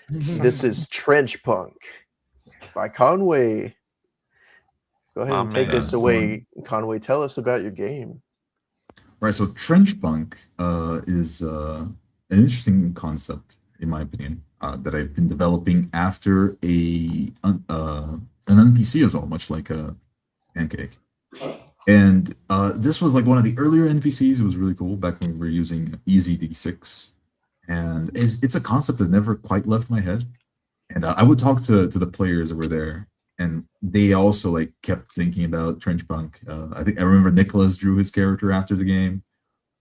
This is Trenchpunk by Conway. Go ahead My and take us man. away, Conway. Tell us about your game. Right. So Trenchpunk is an interesting concept, in my opinion, that I've been developing after an NPC as well, much like a pancake. And this was like one of the earlier NPCs. It was really cool back when we were using Easy D6, and it's a concept that never quite left my head. And I would talk to the players that were there, and they also like kept thinking about Trenchpunk. I remember Nicholas drew his character after the game,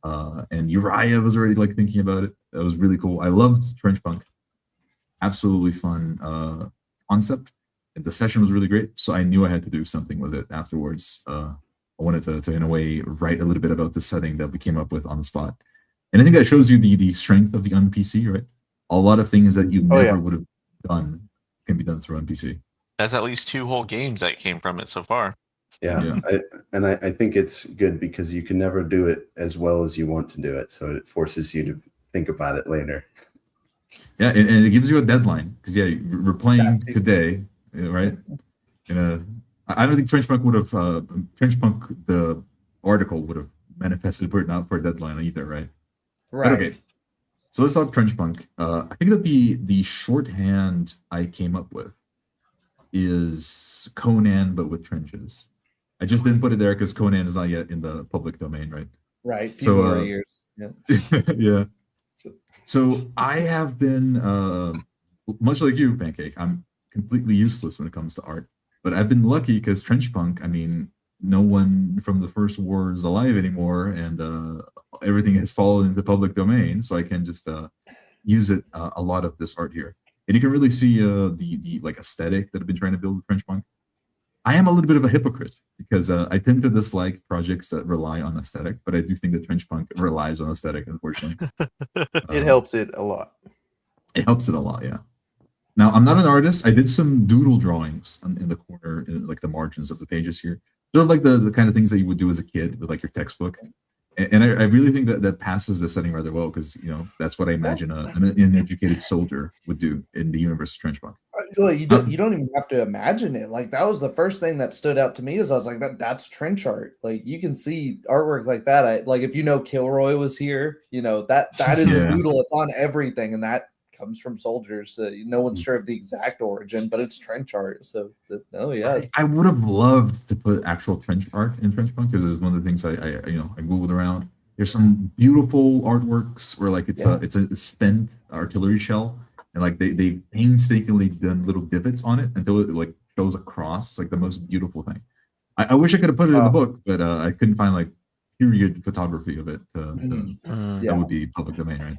and Uriah was already like thinking about it. That was really cool. I loved Trenchpunk. Absolutely fun concept. And the session was really great, so I knew I had to do something with it afterwards. I wanted to in a way write a little bit about the setting that we came up with on the spot, and I think that shows you the strength of the NPC, right? A lot of things that you never would have done can be done through NPC. That's at least 2 whole games that came from it so far. Yeah. I think it's good because you can never do it as well as you want to do it, so it forces you to think about it later. Yeah, and it gives you a deadline because we're playing today, right? I don't think Trenchpunk would have Trenchpunk the article would have manifested put out for a deadline either, right? Right. But okay. So let's talk Trenchpunk. I think that the shorthand I came up with is Conan, but with trenches. I just didn't put it there because Conan is not yet in the public domain, right? Right. So years. Yeah. yeah. So I have been much like you, Pancake. I'm completely useless when it comes to art, but I've been lucky because Trenchpunk. I mean, no one from the First War is alive anymore, and everything has fallen into public domain, so I can just use it a lot of this art here, and you can really see the like aesthetic that I've been trying to build with Trenchpunk. I am a little bit of a hypocrite because I tend to dislike projects that rely on aesthetic, but I do think that Trenchpunk relies on aesthetic, unfortunately. It helps it a lot. It helps it a lot, yeah. Now, I'm not an artist. I did some doodle drawings in the corner, in like the margins of the pages here. Sort of like the kind of things that you would do as a kid with like your textbook. And I really think that passes the setting rather well because, you know, that's what I imagine an educated soldier would do in the universe of Trenchpunk. Well, you don't even have to imagine it. Like, that was the first thing that stood out to me is I was like, that's trench art. Like, you can see artwork like that. Like, if you know Kilroy was here, you know, that is a doodle. It's on everything, and that comes from soldiers. No one's sure of the exact origin, but it's trench art. So, I would have loved to put actual trench art in Trenchpunk because it's one of the things I googled around. There's some beautiful artworks where like it's a spent artillery shell, and like they painstakingly done little divots on it until it like shows across. It's like the most beautiful thing. I wish I could have put it in the book, but I couldn't find like period photography of it. That would be public domain, right?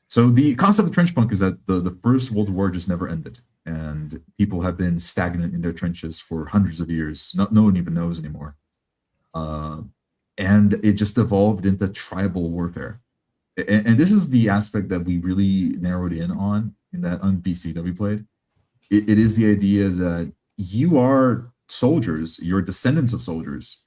So the concept of Trenchpunk is that the First World War just never ended, and people have been stagnant in their trenches for hundreds of years. No one even knows anymore. And it just evolved into tribal warfare. And this is the aspect that we really narrowed in on in that NPC that we played. It is the idea that you are soldiers, you're descendants of soldiers,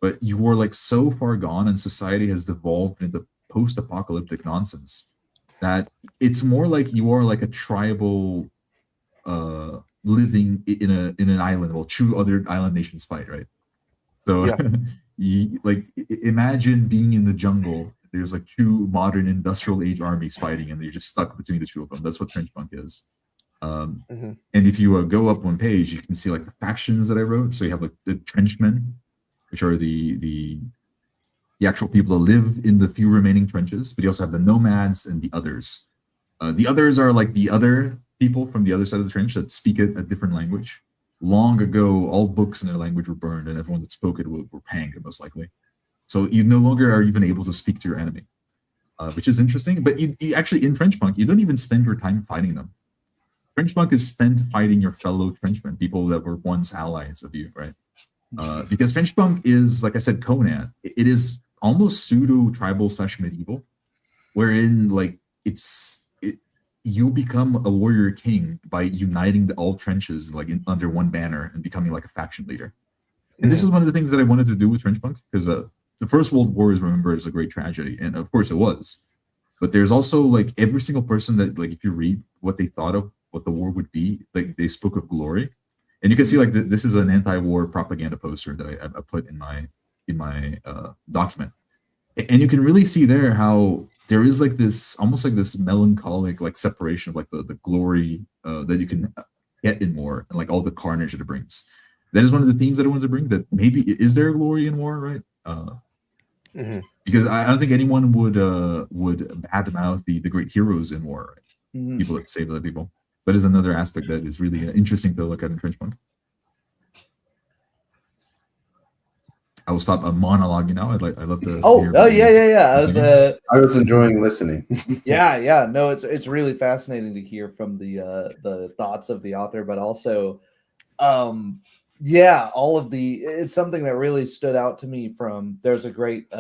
but you are like so far gone and society has devolved into post-apocalyptic nonsense that it's more like you are like a tribal living in an island while two other island nations fight, right? So like imagine being in the jungle. There's like two modern industrial age armies fighting and you're just stuck between the two of them. That's what Trenchpunk is. And if you go up one page, you can see like the factions that I wrote. So you have like the trenchmen, which are the actual people that live in the few remaining trenches, but you also have the nomads and the others. The others are like the other people from the other side of the trench that speak a different language. Long ago, all books in their language were burned, and everyone that spoke it were hanged, most likely. So you no longer are even able to speak to your enemy, which is interesting. But you actually, in Trenchpunk, you don't even spend your time fighting them. Trenchpunk is spent fighting your fellow Trenchmen, people that were once allies of you, right? Because Trenchpunk is, like I said, Conan. It is almost pseudo-tribal / medieval, wherein like you become a warrior king by uniting all trenches like under one banner and becoming like a faction leader. And this is one of the things that I wanted to do with Trenchpunk because the First World War is remembered as a great tragedy, and of course it was. But there's also like every single person that, like, if you read what they thought of what the war would be, like they spoke of glory, and you can see like this is an anti-war propaganda poster that I put in my document, and you can really see there how there is like this almost like this melancholic like separation of like the glory that you can get in war and like all the carnage that it brings. That is one of the themes that I wanted to bring. That maybe is there glory in war, right? Because I don't think anyone would badmouth the great heroes in war, right? People that save other people. That is another aspect that is really interesting to look at in Trenchpunk. I will stop monologuing now. I love to. Yeah. I was enjoying listening. Yeah. No, it's really fascinating to hear from the thoughts of the author, but also, all of it's something that really stood out to me from. There's a great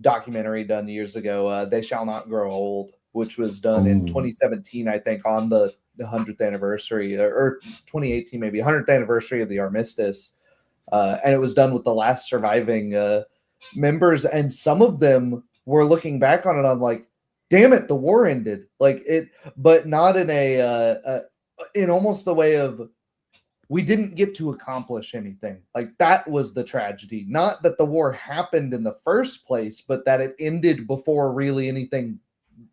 documentary done years ago, They Shall Not Grow Old, which was done in 2017, I think, on the 100th anniversary, or 2018 maybe, 100th anniversary of the armistice. And it was done with the last surviving members, and some of them were looking back on it on like, damn it, the war ended, like it, but not in in almost the way of, we didn't get to accomplish anything. Like, that was the tragedy, not that the war happened in the first place, but that it ended before really anything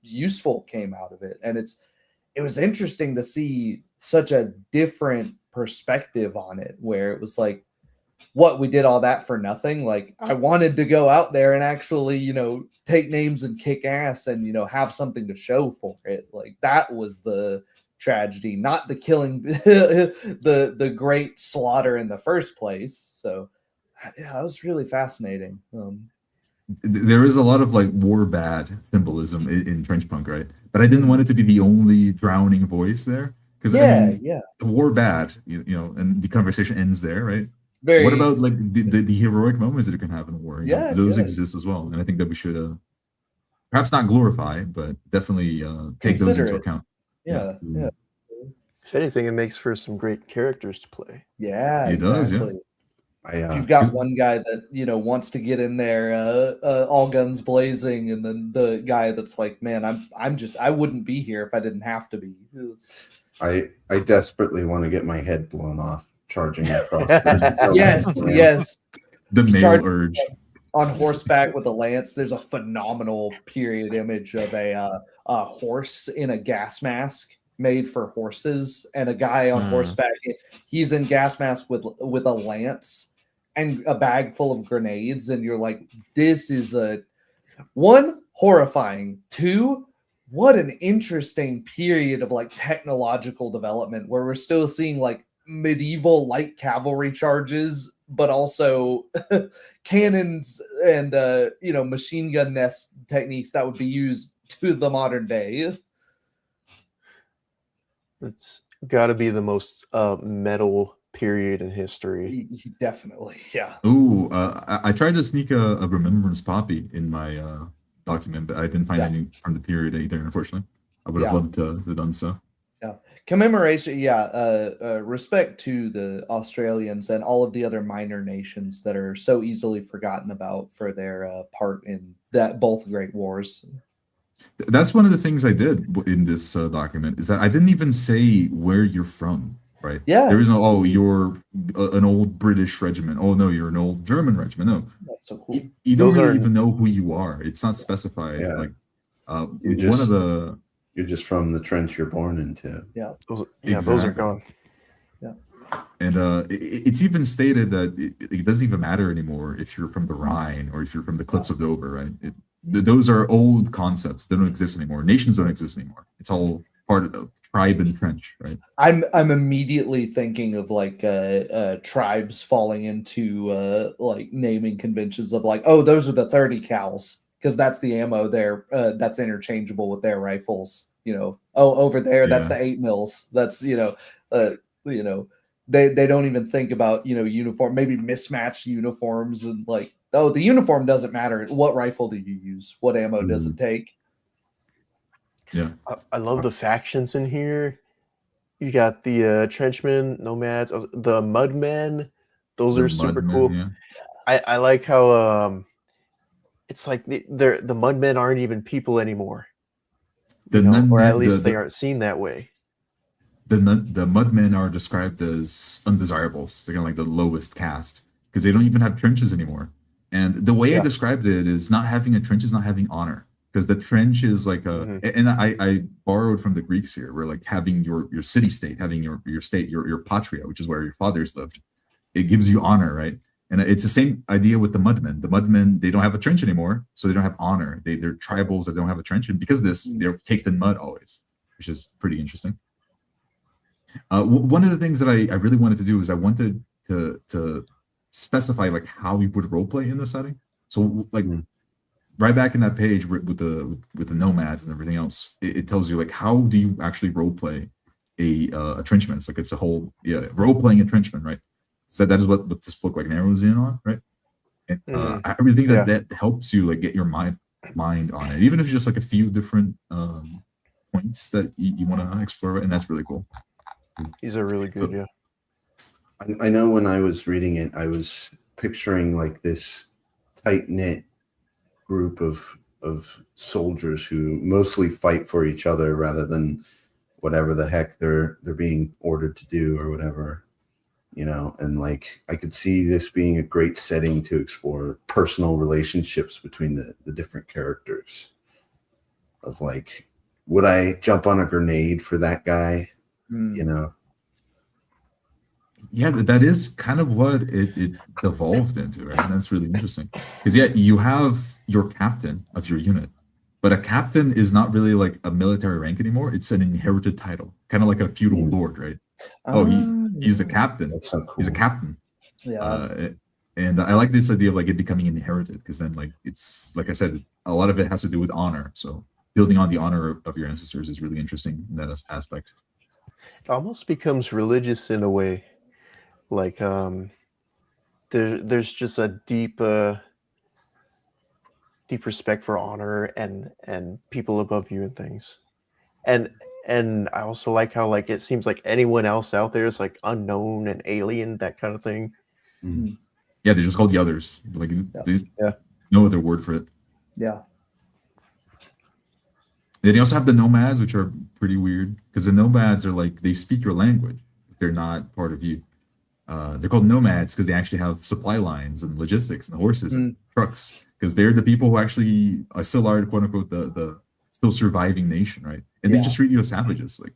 useful came out of it. And it was interesting to see such a different perspective on it, where it was like, what, we did all that for nothing? Like, I wanted to go out there and actually, take names and kick ass and, have something to show for it. Like, that was the tragedy, not the killing, the great slaughter in the first place. So yeah, that was really fascinating. There is a lot of like war bad symbolism in Trenchpunk, right? But I didn't want it to be the only drowning voice there, because war bad, and the conversation ends there, right? What about like the heroic moments that you can have in war? Those exist as well, and I think that we should perhaps not glorify, but definitely take those into account. Yeah. If anything, it makes for some great characters to play. Yeah, it does. Yeah. If you've got one guy that wants to get in there, all guns blazing, and then the guy that's like, man, I wouldn't be here if I didn't have to be. I desperately want to get my head blown off charging across. Yes. The male urge. On horseback with a lance. There's a phenomenal period image of a horse in a gas mask made for horses, and a guy on horseback. He's in gas mask with a lance and a bag full of grenades, and you're like, this is one, horrifying. Two, what an interesting period of like technological development, where we're still seeing like medieval light cavalry charges, but also cannons and machine gun nest techniques that would be used to the modern day. It's got to be the most metal period in history. Definitely, yeah. Ooh, I tried to sneak a remembrance poppy in my document, but I didn't find any from the period either, unfortunately. I would have loved to have done so. Yeah. Commemoration, respect to the Australians and all of the other minor nations that are so easily forgotten about for their part in both great wars. That's one of the things I did in this document, is that I didn't even say where you're from, right? Yeah. There is no, you're an old British regiment. Oh, no, you're an old German regiment. No. That's so cool. You don't really even know who you are. It's not specified. Yeah. Like, you're just from the trench you're born into. Yeah. Those are gone. Yeah. And it's even stated that it doesn't even matter anymore if you're from the Rhine or if you're from the cliffs of Dover, right? Those are old concepts. They don't exist anymore. Nations don't exist anymore. It's all part of the tribe and trench, right? I'm immediately thinking of like tribes falling into like naming conventions of like, oh, those are the 30 cals, because that's the ammo there that's interchangeable with their rifles. Over there, that's the 8 mils. That's they don't even think about uniform, maybe mismatched uniforms, and like, oh, the uniform doesn't matter. What rifle do you use? What ammo does it take? Yeah, I love the factions in here. You got the trenchmen, nomads, the mudmen. Those are super cool. Yeah. I like how it's like the mudmen aren't even people anymore. The or at Nunmen, least they aren't seen that way. the mudmen are described as undesirables. They're kind of like the lowest caste because they don't even have trenches anymore. And the way I Yeah. described it is not having a trench is not having honor, because the trench is like a, and I borrowed from the Greeks here, where like having your city state, having your state, your patria, which is where your fathers lived, it gives you honor, right? And it's the same idea with the mudmen. The mudmen, they don't have a trench anymore, so they don't have honor. They're tribals that don't have a trench, and because of this, they're caked in mud always, which is pretty interesting. One of the things that I really wanted to do is I wanted to specify like how we would roleplay in this setting. So like right back in that page with the nomads and everything else, it tells you like how do you actually roleplay a trenchman. It's like it's a whole role-playing a trenchman, right? So that is what this book like narrows in on, right? And I really think that helps you like get your mind on it, even if it's just like a few different points that you want to explore, and that's really cool. These are really good, yeah. I know when I was reading it, I was picturing like this tight-knit group of soldiers who mostly fight for each other rather than whatever the heck they're being ordered to do or whatever, you know. And like I could see this being a great setting to explore personal relationships between the different characters. Of like, would I jump on a grenade for that guy? You know. Yeah, that is kind of what it devolved into, right? And that's really interesting. Because you have your captain of your unit, but a captain is not really like a military rank anymore. It's an inherited title, kind of like a feudal lord, right? He's the captain. That's so cool. He's a captain. Yeah. And I like this idea of like it becoming inherited, because then like it's like I said, a lot of it has to do with honor. So building on the honor of your ancestors is really interesting in that aspect. It almost becomes religious in a way. Like there's just a deep respect for honor and people above you and things. And I also like how like it seems like anyone else out there is like unknown and alien, that kind of thing. Yeah, they're just called the others. Like no other word for it. Yeah. Then you also have the nomads, which are pretty weird, because the nomads are like they speak your language, but they're not part of you. They're called nomads because they actually have supply lines and logistics and horses and trucks, because they're the people who actually still are, quote unquote, the still surviving nation, right? And they just treat you as savages, like,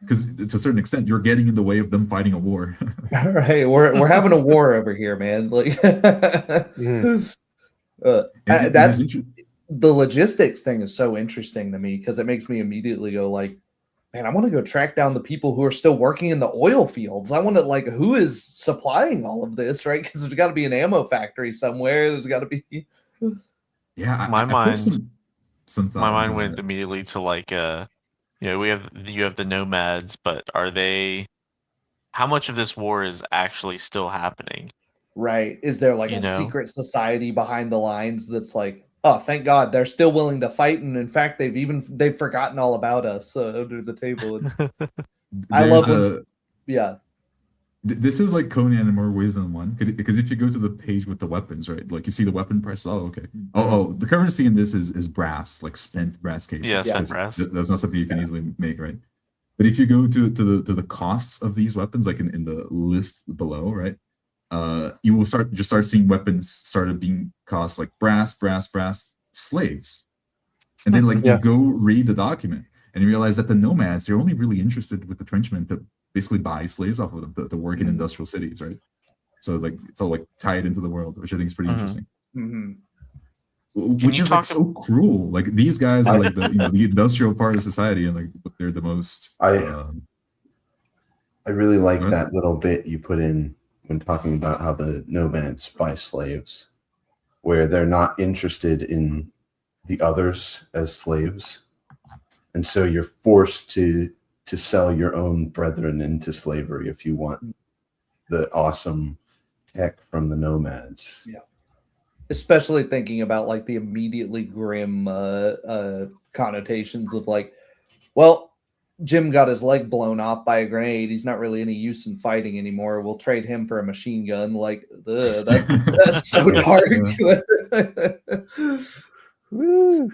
because to a certain extent you're getting in the way of them fighting a war. Right, we're having a war over here, man. Like that's the logistics thing is so interesting to me, because it makes me immediately go like, man, I want to go track down the people who are still working in the oil fields. I want to like, who is supplying all of this, right? Because there's got to be an ammo factory somewhere. There's got to be. Yeah, my mind went immediately to like, you have the nomads, but are they? How much of this war is actually still happening? Right? Is there like a secret society behind the lines that's like, oh, thank God, they're still willing to fight, and in fact, they've forgotten all about us under the table. I love This is like Conan in more ways than one, because if you go to the page with the weapons, right, like you see the weapon price. Oh, okay. The currency in this is brass, like spent brass cases. Yeah, spent brass. That's not something you can easily make, right? But if you go to the costs of these weapons, like in the list below, right, you will start seeing weapons started being cost like brass, slaves, and then like you go read the document and you realize that the nomads, they're only really interested with the trenchmen to basically buy slaves off of them to work in industrial cities, right? So like it's all like tied into the world, which I think is pretty interesting. Which is like so cruel. Like these guys are like the the industrial part of society, and like they're the most. I really like that little bit you put in when talking about how the nomads buy slaves, where they're not interested in the others as slaves, and so you're forced to sell your own brethren into slavery if you want the awesome tech from the nomads. Yeah. Especially thinking about like the immediately grim connotations of like, well, Jim got his leg blown off by a grenade. He's not really any use in fighting anymore. We'll trade him for a machine gun. Like, that's so dark. Woo.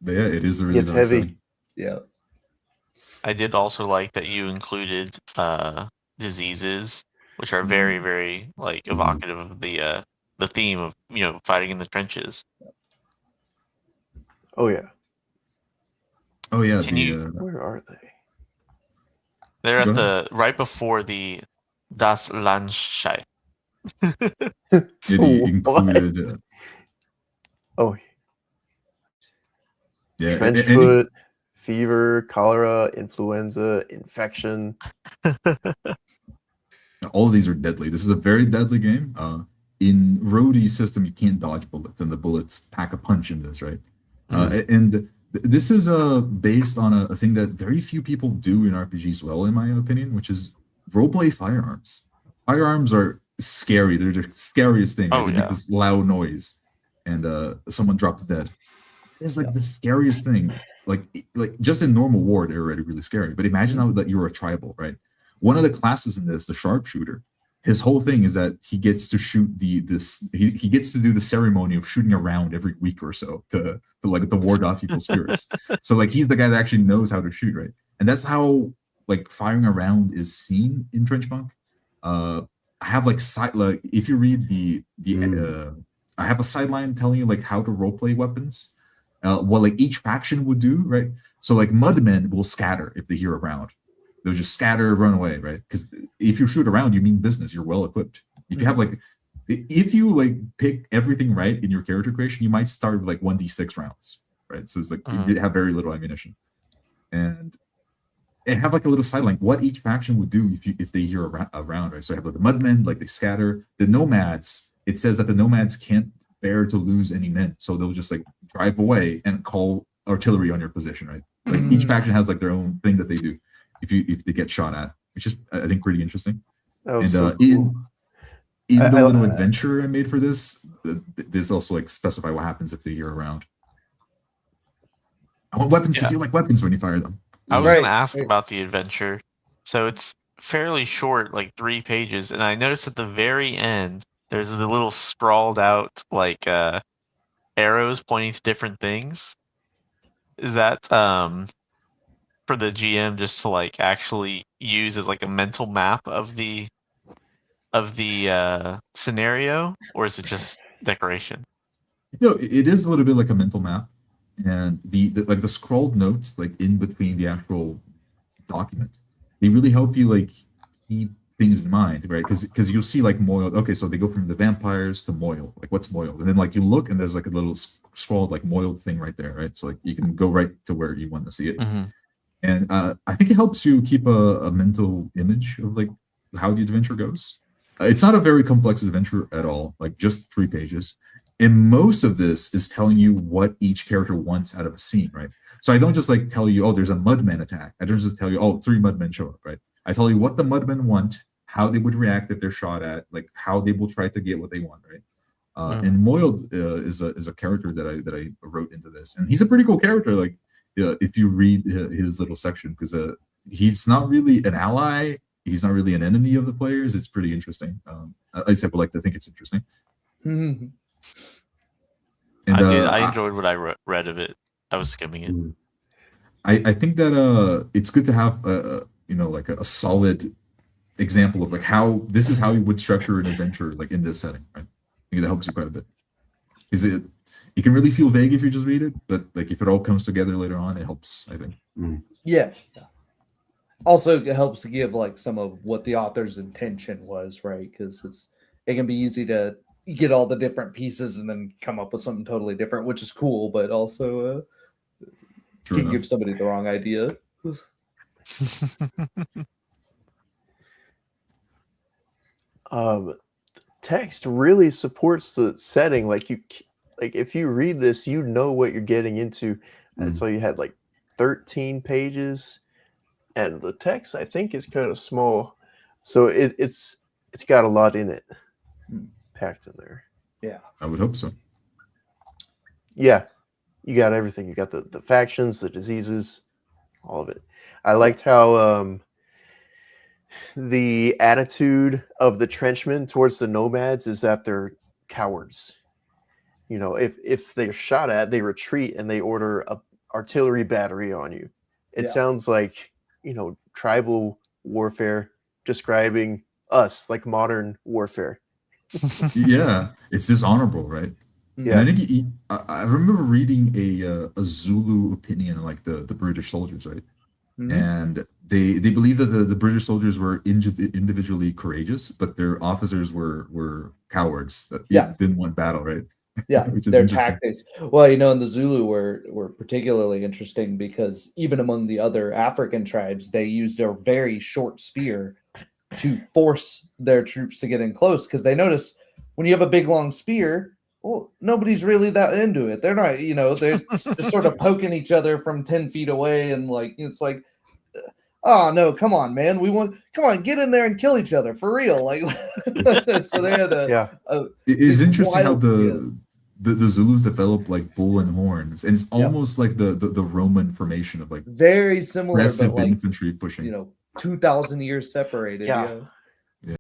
But yeah, it is a really it's heavy. Side. Yeah. I did also like that you included diseases, which are very, very like evocative of the theme of fighting in the trenches. Oh yeah. Oh yeah, Can you? Where are they? They're Go at ahead. the right before the Das Landscheid. Yeah, they What? included. Oh, Yeah, trench foot, fever, cholera, influenza, infection. all of these are deadly. This is a very deadly game. In Rhodey's system, you can't dodge bullets, and the bullets pack a punch in this, right? And this is based on a thing that very few people do in RPGs well, in my opinion, which is roleplay firearms. Firearms are scary. They're the scariest thing. Right? Oh They make this loud noise, and someone drops dead. It's like the scariest thing. Like just in normal war, they're already really scary. But imagine now that you're a tribal, right? One of the classes in this, the sharpshooter, his whole thing is that he gets to shoot he gets to do the ceremony of shooting around every week or so to like to ward off evil spirits. So like he's the guy that actually knows how to shoot, right? And that's how like firing around is seen in Trenchpunk. I have like if you read I have a sideline telling you like how to roleplay weapons. What like each faction would do, right? So like Mudmen will scatter if they hear a round. They'll just scatter, run away, right? Because if you shoot around, you mean business. You're well equipped. If you have like, if you like pick everything right in your character creation, you might start with like 1d6 rounds, right? So it's like you have very little ammunition, and have like a little sideline what each faction would do if they hear a round, right? So I have like the Mudmen, like they scatter. The Nomads, it says that the Nomads can't bear to lose any men, so they'll just like drive away and call artillery on your position, right? Like each faction has like their own thing that they do if they get shot at, which is I think pretty interesting. And So cool. in the little adventure I made for this, there's also like specify what happens if they hear a round. I want weapons to feel like weapons when you fire them. I was going to ask about the adventure. So it's fairly short, like 3 pages, and I noticed at the very end there's the little scrawled out like arrows pointing to different things. Is that for the GM just to like actually use as like a mental map of the scenario, or is it just decoration? It is a little bit like a mental map, and the like the scrolled notes like in between the actual document, they really help you like keep things in mind, right? Because you'll see like Moyle. Okay, so they go from the vampires to Moyle. Like what's Moyle? And then like you look and there's like a little scrolled like Moyle thing right there, right? So like you can go right to where you want to see it. And I think it helps you keep a mental image of like how the adventure goes. It's not a very complex adventure at all, like just 3 pages. And most of this is telling you what each character wants out of a scene, right? So I don't just like tell you, oh, there's a Mudman attack. I don't just tell you, oh, 3 Mudmen show up, right? I tell you what the Mudmen want, how they would react if they're shot at, like how they will try to get what they want, right? And Moyle is a character that I wrote into this, and he's a pretty cool character. Like if you read his little section, because he's not really an ally, he's not really an enemy of the players. It's pretty interesting. At least I would like to think it's interesting. And I enjoyed what I read of it. I was skimming it. I think that it's good to have like a solid example of like how this is how you would structure an adventure like in this setting, right? I think that helps you quite a bit. Is it can really feel vague if you just read it, but like if it all comes together later on, it helps, I think. Yeah. Also, it helps to give like some of what the author's intention was, right? Because it can be easy to get all the different pieces and then come up with something totally different, which is cool, but also can give somebody the wrong idea. Text really supports the setting. Like if you read this, you know what you're getting into. And so you had like 13 pages, and the text I think is kind of small, so it's got a lot in it packed in there. Yeah, I would hope so. Yeah, you got everything. You got the factions, the diseases, all of it. I liked how the attitude of the trenchmen towards the nomads is that they're cowards. You know, if they're shot at, they retreat and they order a artillery battery on you. It sounds like, tribal warfare describing us, like modern warfare. Yeah, it's dishonorable, right? Yeah. And I think I remember reading a Zulu opinion on like the British soldiers, right? And they believe that the British soldiers were individually courageous, but their officers were cowards that didn't want battle, right? Yeah, Which is their interesting. tactics. Well, and the Zulu were particularly interesting because even among the other African tribes, they used a very short spear to force their troops to get in close because they notice when you have a big long spear, well, nobody's really that into it. They're not, they're just sort of poking each other from 10 feet away, and like it's like, oh no, come on, man, come on, get in there and kill each other for real. Like, so they had it's interesting how the Zulus developed like bull and horns, and it's almost like the Roman formation of like very similar, aggressive but like infantry pushing. 2,000 years separated. Yeah.